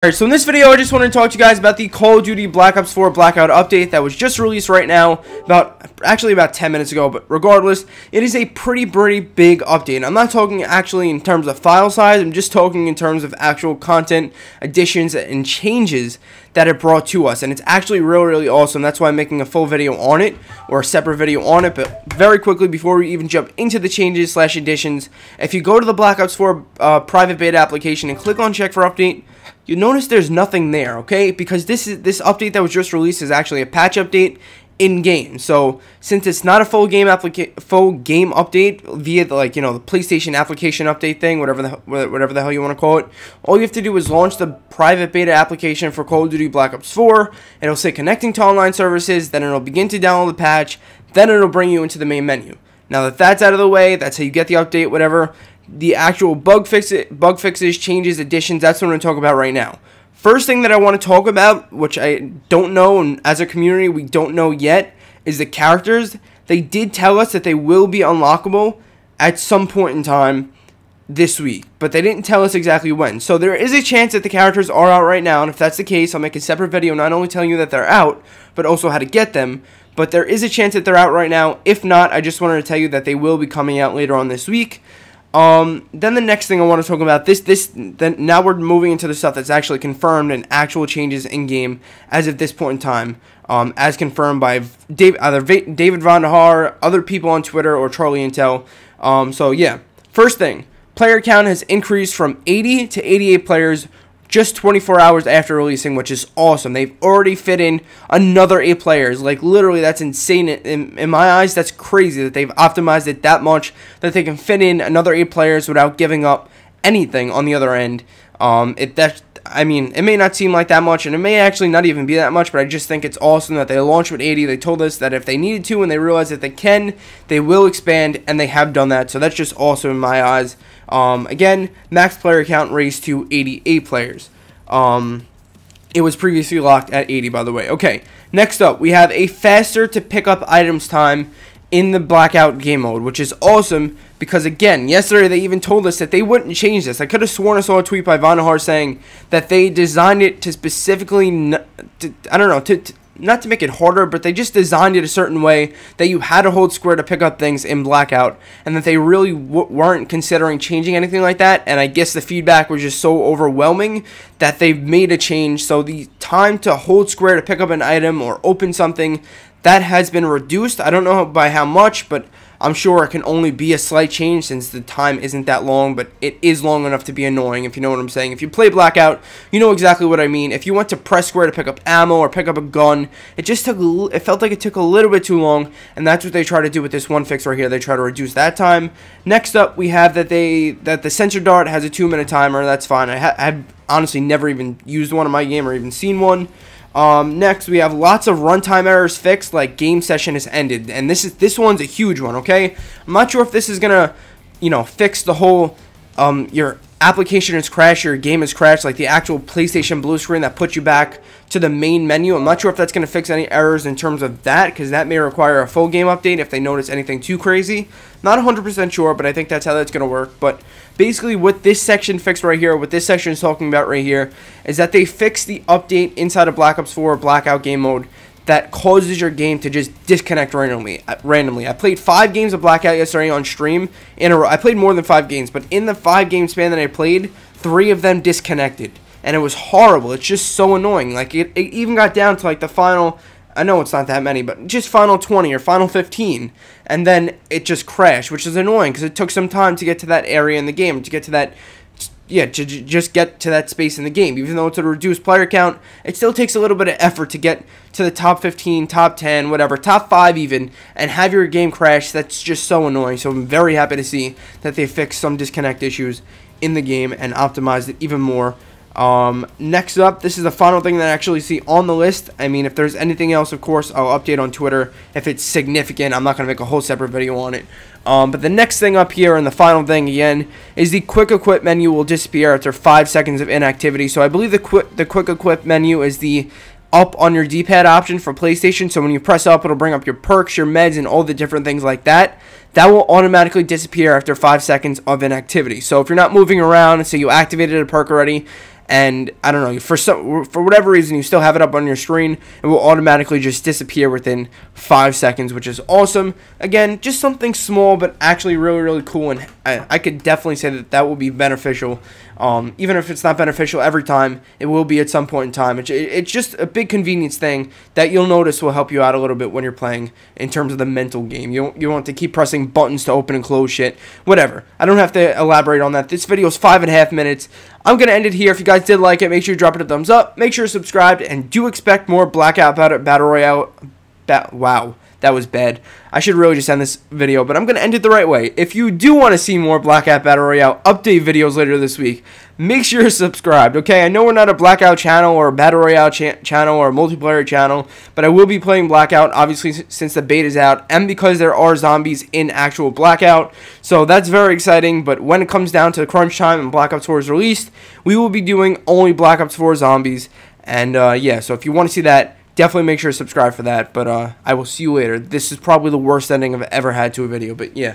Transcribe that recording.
Alright, so in this video, I just want to talk to you guys about the Call of Duty Black Ops 4 Blackout update that was just released right now, actually about 10 minutes ago, but regardless, it is a pretty big update. I'm not talking actually in terms of file size, I'm just talking in terms of actual content, additions, and changes that it brought to us, and it's actually really awesome. That's why I'm making a full video on it, or a separate video on it. But very quickly, before we even jump into the changes / additions, if you go to the Black Ops 4 private beta application and click on check for update, you notice there's nothing there, okay? Because this update that was just released is actually a patch update in game. So since it's not a full game update via the, the PlayStation application update thing, whatever the hell you want to call it, all you have to do is launch the private beta application for Call of Duty Black Ops 4. It'll say connecting to online services, then it'll begin to download the patch, then it'll bring you into the main menu. Now that that's out of the way, that's how you get the update, whatever. The actual bug fixes, changes, additions, that's what I'm going to talk about right now. First thing that I want to talk about, which I don't know, and as a community we don't know yet, is the characters. They did tell us that they will be unlockable at some point in time this week, but they didn't tell us exactly when. So there is a chance that the characters are out right now, and if that's the case, I'll make a separate video not only telling you that they're out, but also how to get them. But there is a chance that they're out right now. If not, I just wanted to tell you that they will be coming out later on this week. Then the next thing I want to talk about, then now we're moving into the stuff that's actually confirmed and actual changes in game as of this point in time, as confirmed by either David Von der Haar, other people on Twitter, or Charlie Intel. So yeah, first thing, player count has increased from 80 to 88 players just 24 hours after releasing, which is awesome. They've already fit in another 8 players. Like, literally, that's insane. In my eyes, that's crazy that they've optimized it that much, that they can fit in another 8 players without giving up anything on the other end. I mean, it may not seem like that much, and it may actually not even be that much, but I just think it's awesome that they launched with 80. They told us that if they needed to and they realized that they can, they will expand, and they have done that. So that's just awesome in my eyes. Again, max player count raised to 88 players. It was previously locked at 80, by the way. Okay, next up, we have a faster to pick up items time in the Blackout game mode, which is awesome because, again, yesterday they even told us that they wouldn't change this. I could have sworn I saw a tweet by Von der Haar saying that they designed it to specifically, not to make it harder, but they just designed it a certain way that you had to hold square to pick up things in Blackout, and that they really weren't considering changing anything like that. And I guess the feedback was just so overwhelming that they've made a change. So the time to hold square to pick up an item or open something, that has been reduced. I don't know by how much, but I'm sure it can only be a slight change since the time isn't that long, but it is long enough to be annoying, if you know what I'm saying. If you play Blackout, you know exactly what I mean. If you went to press square to pick up ammo or pick up a gun, it felt like it took a little bit too long, and that's what they try to do with this one fix right here. They try to reduce that time. Next up, we have that the sensor dart has a 2-minute timer. That's fine. I've honestly never even used one in my game or even seen one. Next, we have lots of runtime errors fixed, like game session has ended, and this one's a huge one. Okay, I'm not sure if this is gonna, fix the whole your application has crashed, your game has crashed, like the actual PlayStation blue screen that puts you back to the main menu. I'm not sure if that's gonna fix any errors in terms of that, because that may require a full game update if they notice anything too crazy. Not 100% sure, but I think that's how that's gonna work. But basically, what this section fixed right here, what this section is talking about right here, is that they fixed the update inside of Black Ops 4 Blackout game mode that causes your game to just disconnect randomly. I played 5 games of Blackout yesterday on stream in a row. I played more than 5 games, but in the 5-game span that I played, 3 of them disconnected, and it was horrible. It's just so annoying. Like, it even got down to like the final, I know it's not that many, but just final 20 or final 15, and then it just crashed, which is annoying because it took some time to get to that area in the game, to get to that, to just get to that space in the game. Even though it's a reduced player count, it still takes a little bit of effort to get to the top 15, top 10, whatever, top 5 even, and have your game crash. That's just so annoying. So I'm very happy to see that they fixed some disconnect issues in the game and optimized it even more. Next up, this is the final thing that I actually see on the list. I mean, if there's anything else, of course, I'll update on Twitter if it's significant. I'm not going to make a whole separate video on it. But the next thing up here, and the final thing again, is the quick equip menu will disappear after 5 seconds of inactivity. So I believe the quick equip menu is the up on your D-pad option for PlayStation. So when you press up, it'll bring up your perks, your meds, and all the different things like that. That will automatically disappear after 5 seconds of inactivity. So if you're not moving around, and say you activated a perk already, and I don't know, for whatever reason you still have it up on your screen, it will automatically just disappear within 5 seconds, which is awesome. Again, just something small but actually really cool, and I could definitely say that will be beneficial. Even if it's not beneficial every time, it will be at some point in time. It's just a big convenience thing that you'll notice will help you out a little bit when you're playing in terms of the mental game. You want to keep pressing buttons to open and close shit, whatever. I don't have to elaborate on that. This video is 5.5 minutes. I'm going to end it here. If you guys did like it, make sure you drop it a thumbs up. Make sure you're subscribed, and do expect more Blackout Battle Royale. Wow, that was bad. I should really just end this video, but I'm going to end it the right way. If you do want to see more Blackout Battle Royale update videos later this week, make sure you're subscribed, okay? I know we're not a Blackout channel or a Battle Royale channel or a multiplayer channel, but I will be playing Blackout, obviously, since the beta is out, and because there are zombies in actual Blackout. So that's very exciting, but when it comes down to crunch time and Black Ops 4 is released, we will be doing only Black Ops 4 zombies. And yeah, so if you want to see that, definitely make sure to subscribe for that. But I will see you later. This is probably the worst ending I've ever had to a video, but yeah.